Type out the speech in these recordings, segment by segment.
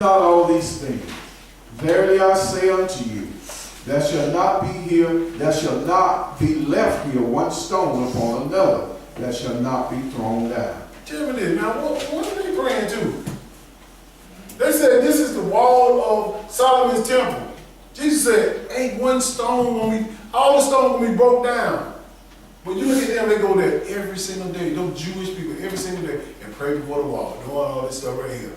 not all these things. Verily I say unto you, there shall not be left here one stone upon another that shall not be thrown down. Timothy, now what are they praying to? They said this is the wall of Solomon's temple. Jesus said, ain't one stone gonna be, all the stones gonna be broke down. When you look at them, they go there every single day. Those Jewish people every single day and pray before the wall, doing all this stuff right here.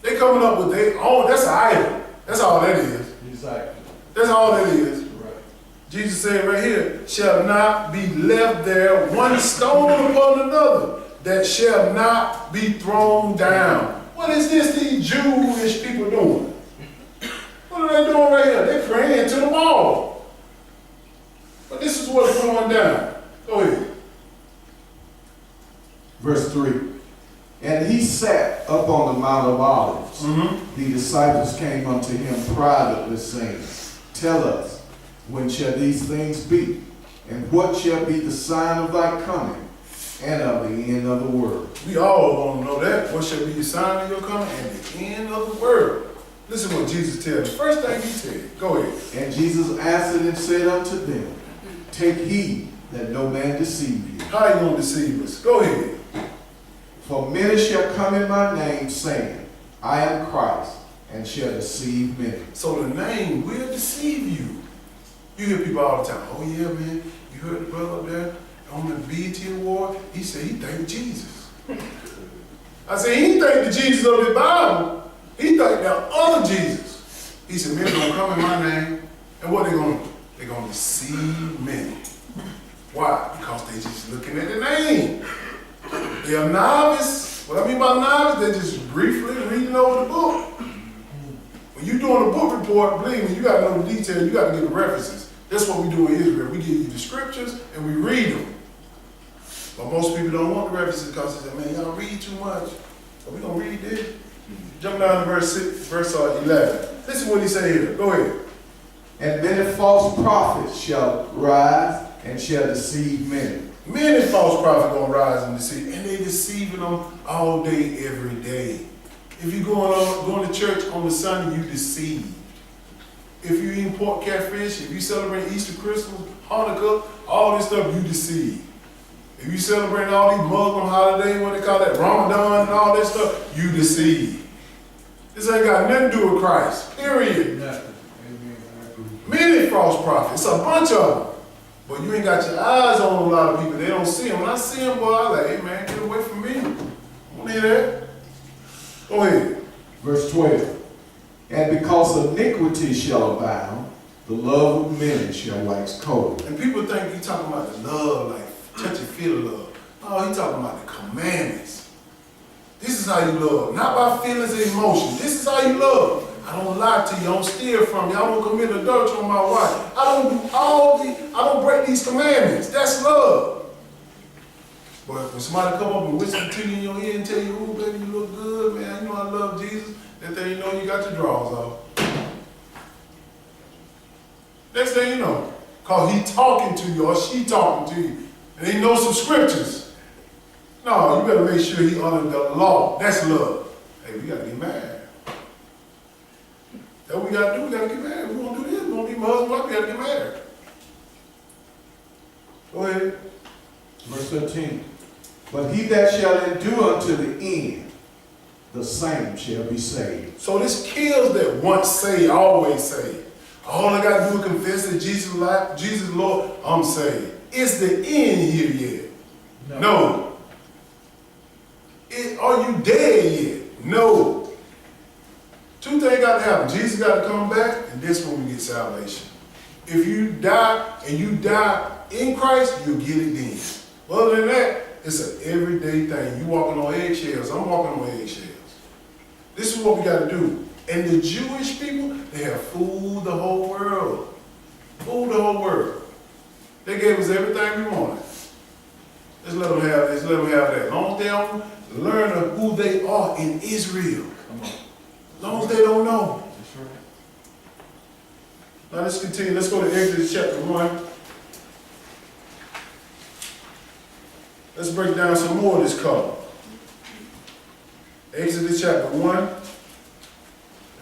They coming up with their own, that's an idol. That's all that is. Exactly. That's all that is. Right. Jesus said right here, shall not be left there one stone upon another that shall not be thrown down. What is this these Jewish people doing? What are they doing right here? They're praying to the wall. But this is what's going down. Go ahead. Verse 3. And he sat up on the Mount of Olives. The disciples came unto him privately, saying, Tell us, when shall these things be? And what shall be the sign of thy coming and of the end of the world? We all want to know that. What shall be the sign of your coming and the end of the world? Listen what Jesus tells us. First thing he said. Go ahead. And Jesus answered and said unto them, Take heed that no man deceive you. How you going to deceive us? Go ahead. For many shall come in my name, saying, I am Christ, and shall deceive many. So the name will deceive you. You hear people all the time, oh yeah, man, you heard the brother up there on the BET Award? He said he thanked Jesus. I said, he thanked the Jesus of the Bible. He thanked the other Jesus. He said, men are going to come in my name, and what they going to do? They're going to deceive many. Why? Because they just looking at the name. They are novice. What I mean by novice, they're just briefly reading over the book. When you're doing a book report, believe me, you got to know the detail, you got to get the references. That's what we do in Israel. We give you the scriptures and we read them. But most people don't want the references because they say, man, y'all read too much. But we're going to read this. Jump down to verse 11. Listen what he say here. Go ahead. And many false prophets shall rise and shall deceive many. Many false prophets going to rise and deceive, and they deceiving them all day, every day. If you're going to church on the Sunday, you deceive. If you eat pork, catfish, if you celebrate Easter, Christmas, Hanukkah, all this stuff, you deceive. If you celebrate all these Muslim holidays, what they call that, Ramadan and all that stuff, you deceive. This ain't got nothing to do with Christ, period. Nothing. Many false prophets, a bunch of them. But you ain't got your eyes on a lot of people. They don't see them. When I see them, boy, I like, hey man, get away from me. I don't need that. Go ahead. Verse 12. And because iniquity shall abound, the love of many shall wax cold. And people think he talking about the love, like touchy-feely love. No, he talking about the commandments. This is how you love. Not by feelings and emotions. This is how you love. I don't lie to you. I don't steal from you. I don't commit adultery on my wife. I don't break these commandments. That's love. But when somebody come up and whisper to you in your ear and tell you, oh, baby, you look good, man. You know I love Jesus. That thing you know you got your drawers off. Next thing you know, because he talking to you or she talking to you. And he knows some scriptures. No, you better make sure he under the law. That's love. Hey, we got to get married. That's what we got to do. We got to get married. We're going to do this. We're going to be my husband. We got to get married. Go ahead. Verse 13. But he that shall endure unto the end, the same shall be saved. So this kills that once saved, always saved. All I got to do is confess that Jesus Lord, I'm saved. Is the end here yet? No. Are you dead yet? No. Two things got to happen. Jesus got to come back, and this when we get salvation. If you die and you die in Christ, you'll get it then. Other than that, it's an everyday thing. You walking on eggshells. I'm walking on eggshells. This is what we got to do. And the Jewish people, they have fooled the whole world. Fooled the whole world. They gave us everything we wanted. Let's let them have this. Let them have that. As long as they don't learn of who they are in Israel. As long as they don't know. That's right. Now let's continue. Let's go to Exodus chapter 1. Let's break down some more of this color. Exodus chapter 1.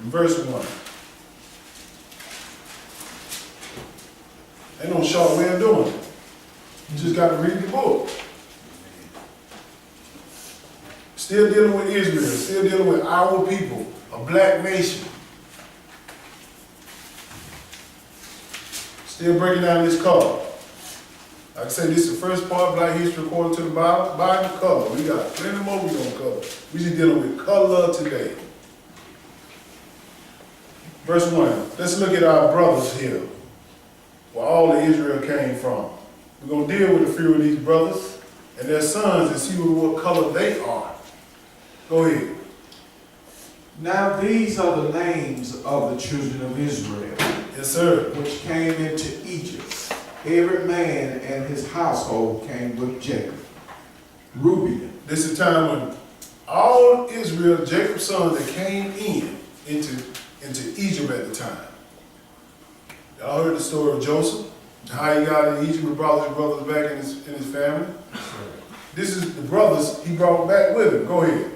verse 1. Ain't no short way of doing it. You just got to read the book. Still dealing with Israel, still dealing with our people, a black nation. Still breaking down this color. Like I said, this is the first part, Black History according to the Bible, color. We got plenty more we gonna cover. We just dealing with color today. Verse 1, let's look at our brothers here, where all of Israel came from. We're going to deal with a few of these brothers and their sons and see what color they are. Go ahead. Now these are the names of the children of Israel, Yes, sir. which came into Egypt. Every man and his household came with Jacob. Reuben. This is a time when all Israel, Jacob's sons, that came into Egypt at the time. Y'all heard the story of Joseph, how he got in Egypt and brought his brothers back in his family. This is the brothers he brought back with him. Go ahead.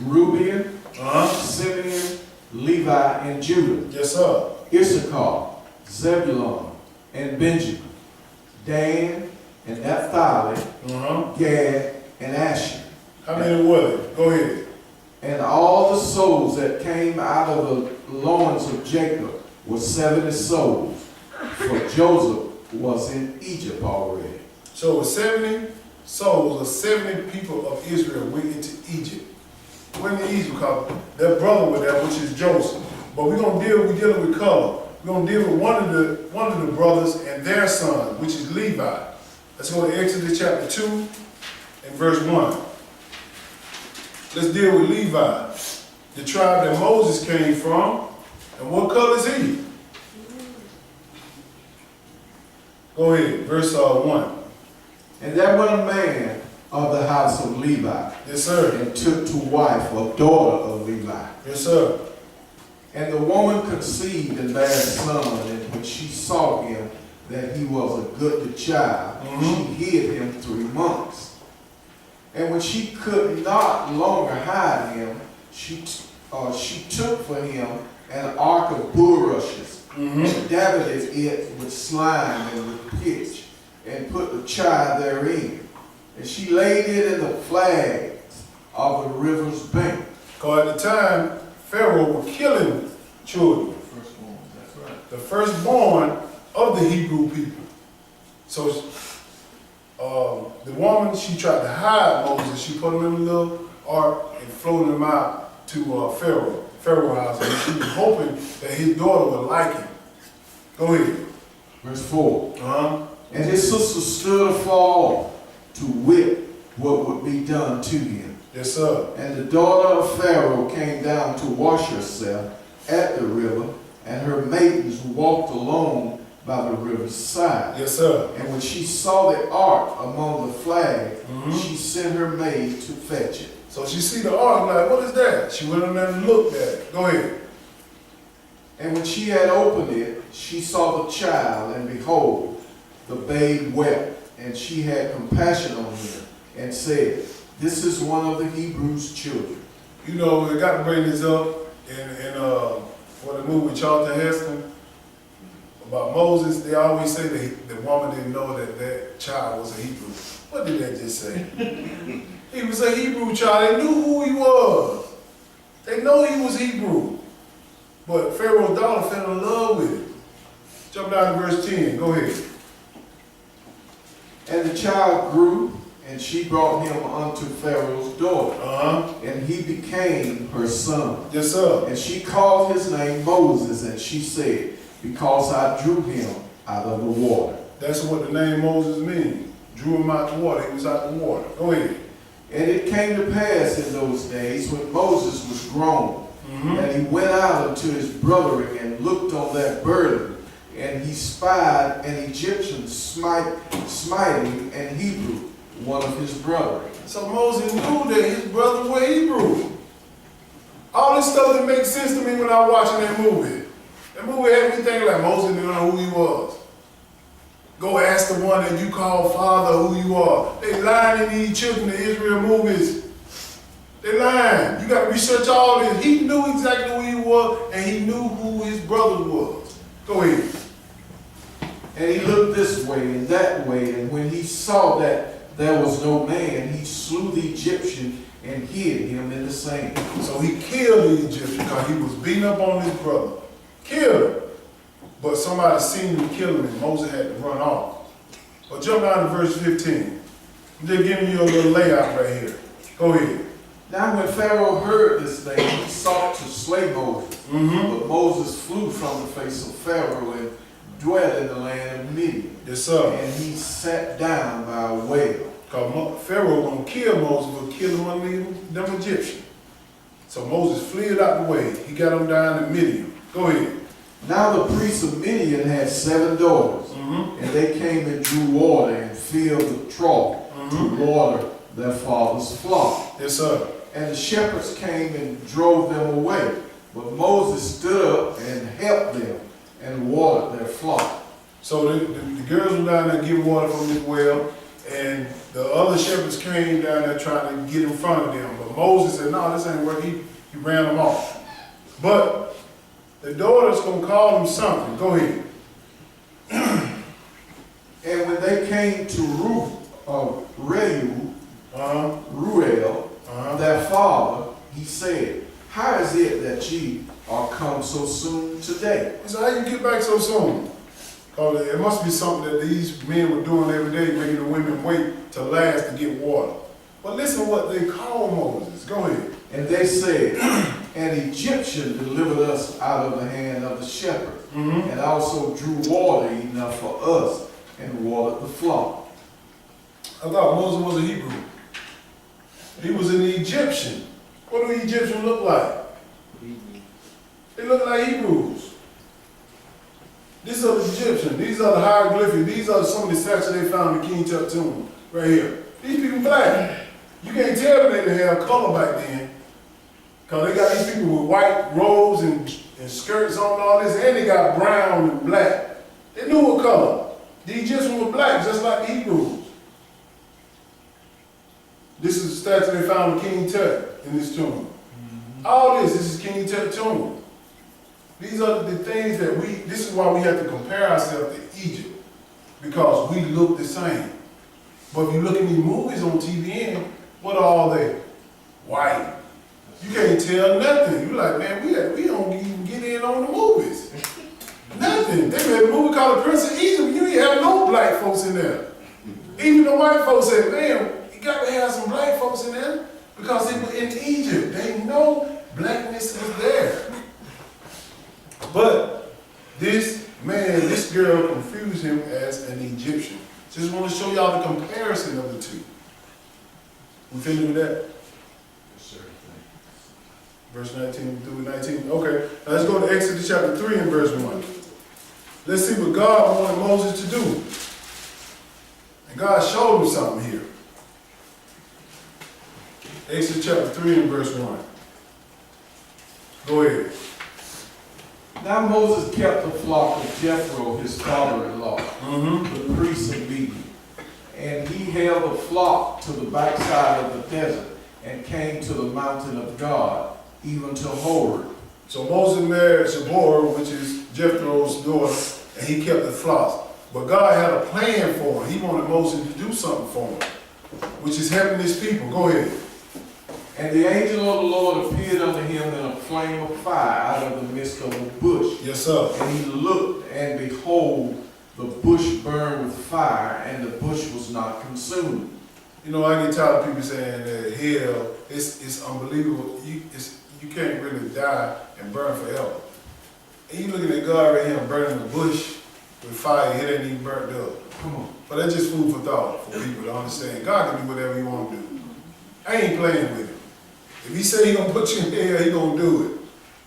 Reuben, Uh-huh. Simeon, Levi, and Judah. Yes, sir. Issachar, Zebulun, and Benjamin. Dan and Naphtali, Uh-huh. Gad, and Asher. How many were there? Go ahead. And all the souls that came out of the loins of Jacob were 70 souls, for Joseph was in Egypt already. So 70 souls or 70 people of Israel went into Egypt. Went into Egypt because their brother was there, which is Joseph. But we're dealing with color. We're gonna deal with one of the brothers and their son, which is Levi. Let's go to Exodus chapter 2 and verse 1. Let's deal with Levi, the tribe that Moses came from. And what color is he? Go ahead, verse 1. And there went a man of the house of Levi, Yes, sir. and took to wife a daughter of Levi. Yes, sir. And the woman conceived and bare a son, and when she saw him that he was a goodly child, she hid him 3 months. And when she could not longer hide him, she took for him an ark of bulrushes, and dabbed it with slime and with pitch, and put the child therein. And she laid it in the flags of the river's bank. Because at the time, Pharaoh was killing children. Firstborn, that's right. The firstborn of the Hebrew people. So the woman, she tried to hide Moses. She put him in a little ark and floated him out to Pharaoh's house. And she was hoping that his daughter would like him. Go ahead. Verse 4. Uh-huh. And his sister stood afar off to wit what would be done to him. Yes, sir. And the daughter of Pharaoh came down to wash herself at the river, and her maidens walked along by the river's side. Yes, sir. And when she saw the ark among the flags, she sent her maid to fetch it. So she see the ark, like, what is that? She went in there and looked at it. Go ahead. And when she had opened it, she saw the child, and behold, the babe wept. And she had compassion on him, and said, This is one of the Hebrews' children. You know, we got to bring this up for the movie Charlton Heston about Moses. They always say that the woman didn't know that child was a Hebrew. What did that just say? He was a Hebrew child. They knew who he was. They know he was Hebrew. But Pharaoh's daughter fell in love with him. Jump down to verse 10. Go ahead. And the child grew, and she brought him unto Pharaoh's daughter, and he became her son. Yes, sir. And she called his name Moses, and she said, Because I drew him out of the water. That's what the name Moses means. Drew him out the water. He was out the water. Go ahead. And it came to pass in those days, when Moses was grown, that he went out unto his brethren and looked on that burden, and he spied an Egyptian smiting an Hebrew, one of his brethren. So Moses knew that his brother were Hebrew. All this stuff that makes sense to me when I'm watching that movie. That movie had me thinking like Moses didn't know who he was. Go ask the one that you call father who you are. They lying in these children of Israel movies. They lying. You got to research all this. He knew exactly who he was, and he knew who his brother was. Go ahead. And he looked this way and that way, and when he saw that there was no man, he slew the Egyptian and hid him in the sand. So he killed the Egyptian because he was beating up on his brother. Killed him. But somebody seen him kill him, and Moses had to run off. But jump down to verse 15. I'm just giving you a little layout right here. Go ahead. Now when Pharaoh heard this thing, he sought to slay Moses. But Moses flew from the face of Pharaoh and dwelt in the land of Midian. Yes, sir. And he sat down by a well. Because Pharaoh gonna kill Moses, but kill him underneath them Egyptians. So Moses fled out the way. He got him down in Midian. Go ahead. Now the priests of Midian had 7 daughters, and they came and drew water and filled the trough to water their father's flock. Yes, sir. And the shepherds came and drove them away. But Moses stood up and helped them and watered their flock. So the girls were down there getting water from this well, and the other shepherds came down there trying to get in front of them. But Moses said, no, this ain't working. He ran them off. But the daughter's going to call him something. Go ahead. And when they came to Ruel, their father, he said, how is it that ye are come so soon today? So how you get back so soon? Because it must be something that these men were doing every day, making the women wait to last to get water. But listen what they call Moses. Go ahead. And they said, an Egyptian delivered us out of the hand of the shepherd, and also drew water enough for us, and watered the flock. I thought Moses was a Hebrew. He was an Egyptian. What do Egyptians look like? They look like Hebrews. These are the Egyptians. These are the hieroglyphics. These are some of the statues they found in King Tut tomb right here. These people black. You can't tell them they didn't have color back then. Because they got these people with white robes and skirts on and all this, and they got brown and black. They knew what color. The Egyptians were black, just like the Hebrews. This is the statue they found in King Tut in this tomb. All this is King Tut tomb. These are the things that this is why we have to compare ourselves to Egypt. Because we look the same. But if you look at these movies on TVN, what are all they? White. You can't tell nothing. You're like, man, we don't even get in on the movies. Nothing. They made a movie called The Prince of Egypt. You ain't have no black folks in there. Even the white folks said, man, you got to have some black folks in there because they were in Egypt. They know blackness is there. But this man, this girl confused him as an Egyptian. Just want to show y'all the comparison of the two. We finished with that? Yes, sir. Verse 19 through 19. Okay, now let's go to Exodus chapter 3 and verse 1. Let's see what God wanted Moses to do. And God showed him something here. Exodus chapter 3 and verse 1. Go ahead. Now Moses kept the flock of Jethro, his father-in-law, the priest of Midian. And he held the flock to the backside of the desert and came to the mountain of God, even to Horeb. So Moses married Zipporah, which is Jethro's daughter, and he kept the flocks. But God had a plan for him. He wanted Moses to do something for him, which is helping his people. Go ahead. And the angel of the Lord appeared unto him in a flame of fire out of the midst of a bush. Yes, sir. And he looked, and behold, the bush burned with fire, and the bush was not consumed. You know, I get tired of people saying that hell, it's unbelievable. You can't really die and burn forever. And you looking at God right here burning the bush with fire, it ain't even burnt up. Come on. But that's just food for thought for people to understand. God can do whatever he want to do. I ain't playing with him. If he say he gonna put you in hell, he gonna do it.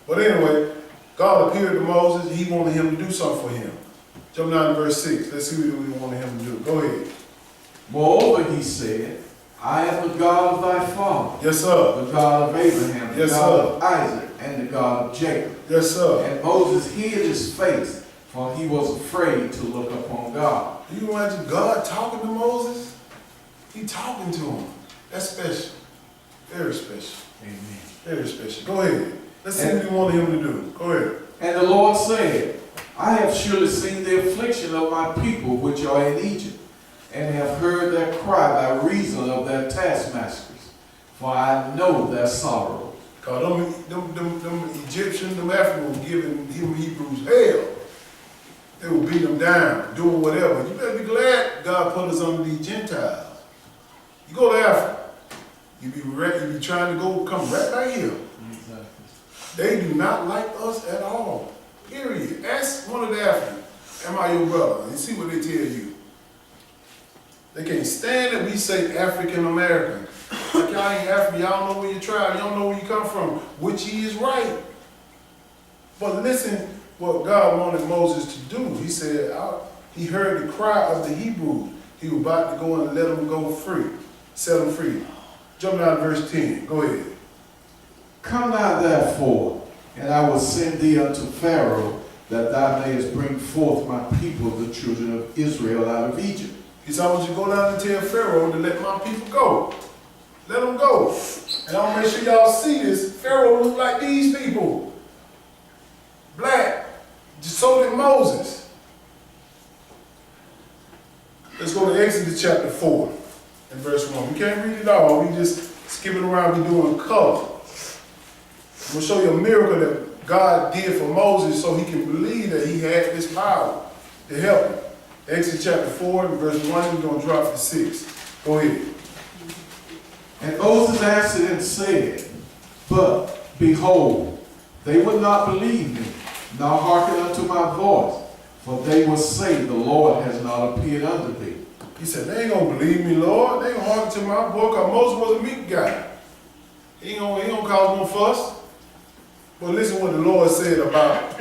But anyway, God appeared to Moses. He wanted him to do something for him. Jump down to verse 6. Let's see what he wanted him to do. Go ahead. Moreover, he said, I am the God of thy father, Yes, sir. the God of Abraham, the Yes, God sir. of Isaac, and the God of Jacob. Yes, sir. And Moses hid his face, for he was afraid to look upon God. Do you imagine God talking to Moses? He talking to him. That's special. Very special. Amen. Very special. Go ahead. Let's see what you want him to do. Go ahead. And the Lord said, I have surely seen the affliction of my people which are in Egypt, and have heard their cry by reason of their taskmasters, for I know their sorrow. Because them Egyptians, them Africans were giving him Hebrews hell. They would beat them down, doing whatever. You better be glad God put us under these Gentiles. You go to Africa, you be trying to come right back here. Exactly. They do not like us at all. Period. Ask one of the Africans, am I your brother? And see what they tell you. They can't stand that we say African American. Like y'all ain't African, y'all don't know where you tribe, y'all don't know where you come from, which he is right. But listen what God wanted Moses to do. He said, he heard the cry of the Hebrews. He was about to go and let them go free, set them free. Jump down to verse 10. Go ahead. Come now therefore, and I will send thee unto Pharaoh, that thou mayest bring forth my people, the children of Israel, out of Egypt. He said, I want you to go down and tell Pharaoh to let my people go. Let them go. And I want to make sure y'all see this. Pharaoh looked like these people. Black. Just so did Moses. Let's go to Exodus chapter 4 and verse 1. We can't read it all. We just skipping around. We doing color. I'm going to show you a miracle that God did for Moses so he can believe that he had this power to help him. Exodus chapter 4 and verse 1, we're going to drop to 6. Go ahead. And Moses answered and said, but behold, they would not believe me, nor hearken unto my voice, for they will say, the Lord has not appeared unto thee. He said, they ain't going to believe me, Lord. They ain't going to hearken to my voice, because Moses was a meek guy. He ain't going to cause no fuss. But listen what the Lord said about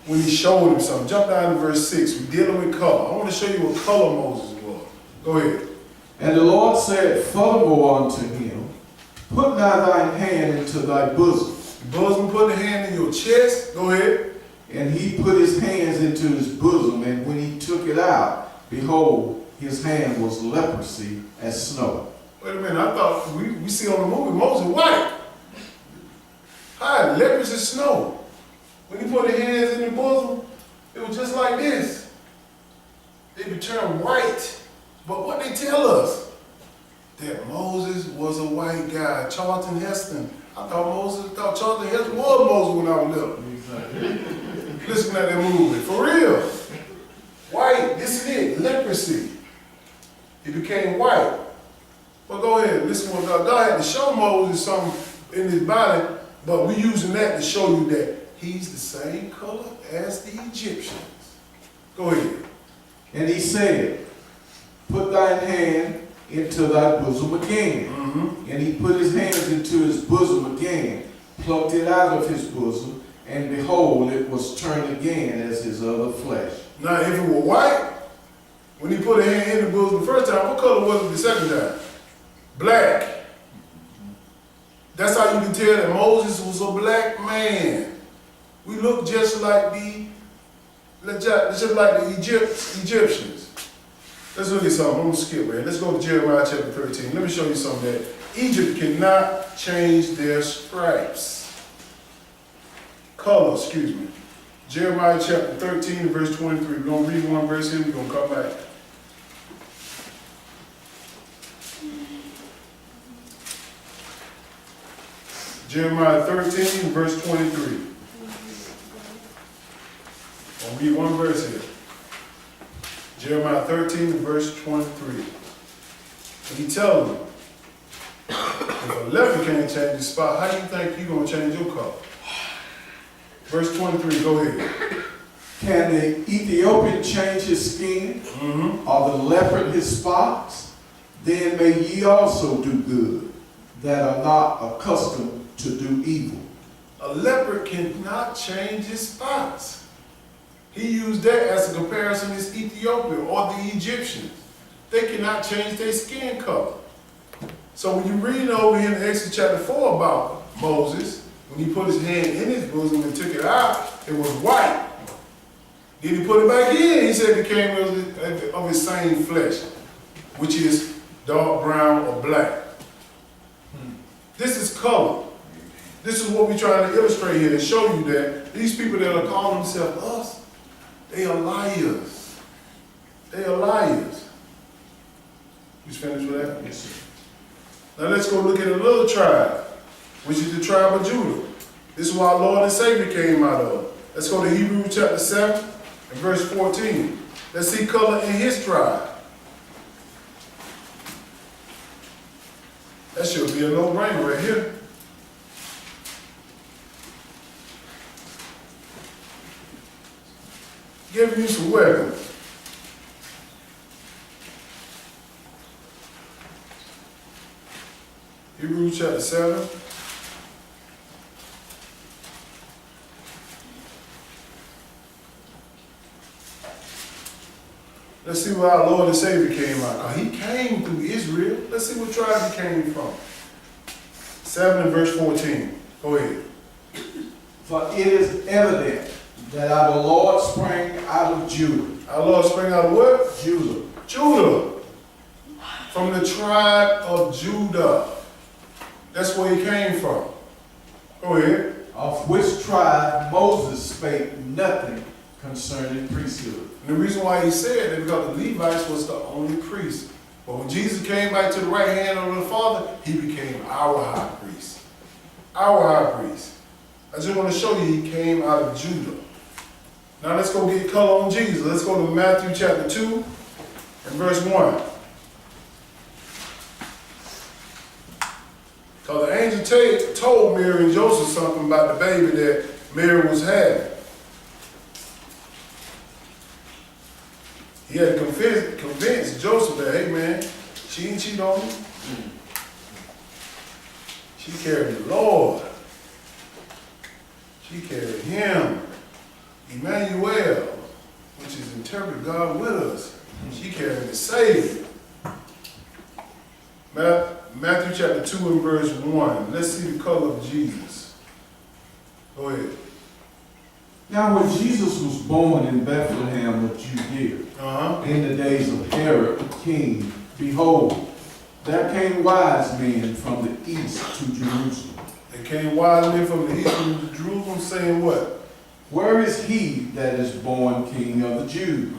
when he showed him something. Jump down to verse 6. We're dealing with color. I want to show you what color Moses was. Go ahead. And the Lord said furthermore unto him, put now thine hand into thy bosom. Bosom, put the hand in your chest. Go ahead. And he put his hands into his bosom, and when he took it out, behold, his hand was leprosy as snow. Wait a minute, I thought we see on the movie Moses white. How leprosy as snow. When he put his hands in the bosom, it was just like this. They would turn white. But what they tell us? That Moses was a white guy. Charlton Heston. I thought Charlton Heston was Moses when I was little. Exactly. Listen at that movie. For real. White. This is it. Leprosy. He became white. But go ahead. Listen what God had to show Moses something in his body, but we're using that to show you that he's the same color as the Egyptians. Go ahead. And he said, put thine hand into thy bosom again. Mm-hmm. And he put his hands into his bosom again, plucked it out of his bosom, and behold, it was turned again as his other flesh. Now, if it were white, when he put a hand in the bosom the first time, what color was it the second time? Black. That's how you can tell that Moses was a black man. We look just like the Egyptians. Let's look at something. I'm going to skip right. Let's go to Jeremiah chapter 13. Let me show you something that Egypt cannot change their stripes. Color, excuse me. Jeremiah chapter 13 and verse 23. We're going to read one verse here. We're going to come back. Jeremiah 13 verse 23. I'll read one verse here. Jeremiah 13 verse 23. And he tells them, if a leopard can't change his spot, how do you think you're going to change your color? Verse 23, go ahead. Can the Ethiopian change his skin, or the leopard his spots? Then may ye also do good, that are not accustomed to do evil. A leopard cannot change his spots. He used that as a comparison to Ethiopia or the Egyptians. They cannot change their skin color. So when you read over here in Exodus chapter 4 about Moses, when he put his hand in his bosom and took it out, it was white. Then he put it back in. He said it became of his same flesh, which is dark brown or black. This is color. This is what we're trying to illustrate here, to show you that these people that are calling themselves us, they are liars. They are liars. You finished with that? Yes, sir. Now let's go look at another tribe, which is the tribe of Judah. This is where our Lord and Savior came out of. Let's go to Hebrews chapter 7 and verse 14. Let's see color in his tribe. That should be a no-brainer right here. Giving you some weapons. Hebrews chapter 7. Let's see where our Lord and Savior came out. He came through Israel. Let's see what tribe he came from. 7 and verse 14. Go ahead. For it is evident that our Lord sprang out of Judah. Our Lord sprang out of what? Judah. Judah. From the tribe of Judah. That's where he came from. Go ahead. Of which tribe Moses spake nothing concerning priesthood. And the reason why he said that because the Levites was the only priest. But when Jesus came back to the right hand of the Father, he became our high priest. Our high priest. I just want to show you he came out of Judah. Now let's go get color on Jesus. Let's go to Matthew chapter 2 and verse 1. Because the angel told Mary and Joseph something about the baby that Mary was having. He had to convince Joseph that, hey man, she didn't cheat on me. She carried the Lord. She carried him. Emmanuel, which is interpreted God with us. She carried the Savior. Matthew chapter 2 and verse 1. Let's see the color of Jesus. Go ahead. Now when Jesus was born in Bethlehem of Judea, in the days of Herod the king, behold, there came wise men from the east to Jerusalem. There came wise men from the east to Jerusalem saying what? Where is he that is born King of the Jews?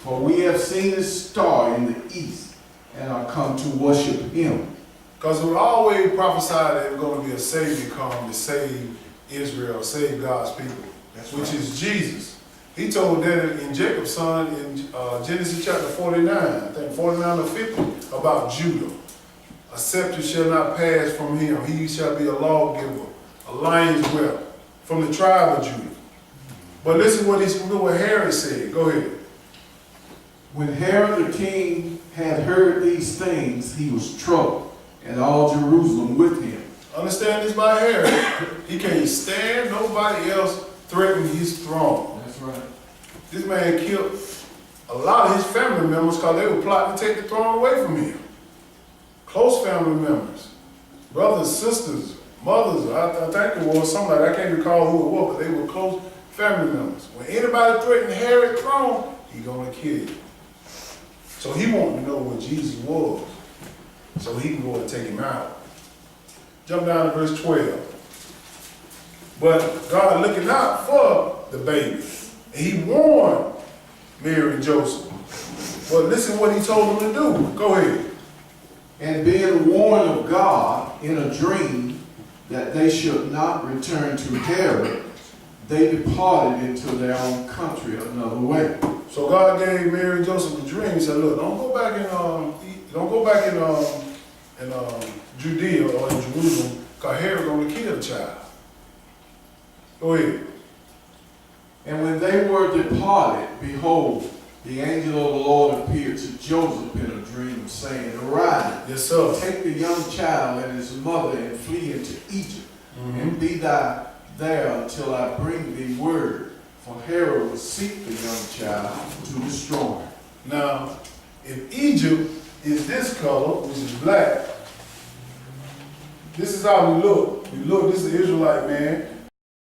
For we have seen his star in the east and are come to worship him. Because it was always prophesied that there was going to be a Savior come to save Israel, save God's people, which is Jesus. He told that in Jacob's son in Genesis chapter 49, I think 49 or 50, about Judah. A scepter shall not pass from him. He shall be a lawgiver, a lion's whelp, from the tribe of Judah. But listen what Herod said. Go ahead. When Herod the king had heard these things, he was troubled, and all Jerusalem with him. Understand this by Herod. He can't stand nobody else threatening his throne. That's right. This man killed a lot of his family members because they were plotting to take the throne away from him. Close family members, brothers, sisters, mothers, I think it was somebody, I can't recall who it was, but they were close family members. When anybody threatened Herod's throne, he gonna kill you. So he wanted to know what Jesus was, so he can go and take him out. Jump down to verse 12. But God looking out for the baby. And he warned Mary and Joseph. But listen what he told them to do. Go ahead. And being warned of God in a dream that they should not return to Herod, they departed into their own country another way. So God gave Mary and Joseph a dream. He said, look, don't go back in Judea or in Jerusalem, because Herod going to kill the child. Go ahead. And when they were departed, behold, the angel of the Lord appeared to Joseph in a dream, saying, Arise, yes, sir. take the young child and his mother and flee into Egypt, and be thou there until I bring thee word. For Herod will seek the young child to destroy him. Now, if Egypt is this color, which is black, this is how we look. This is the Israelite man.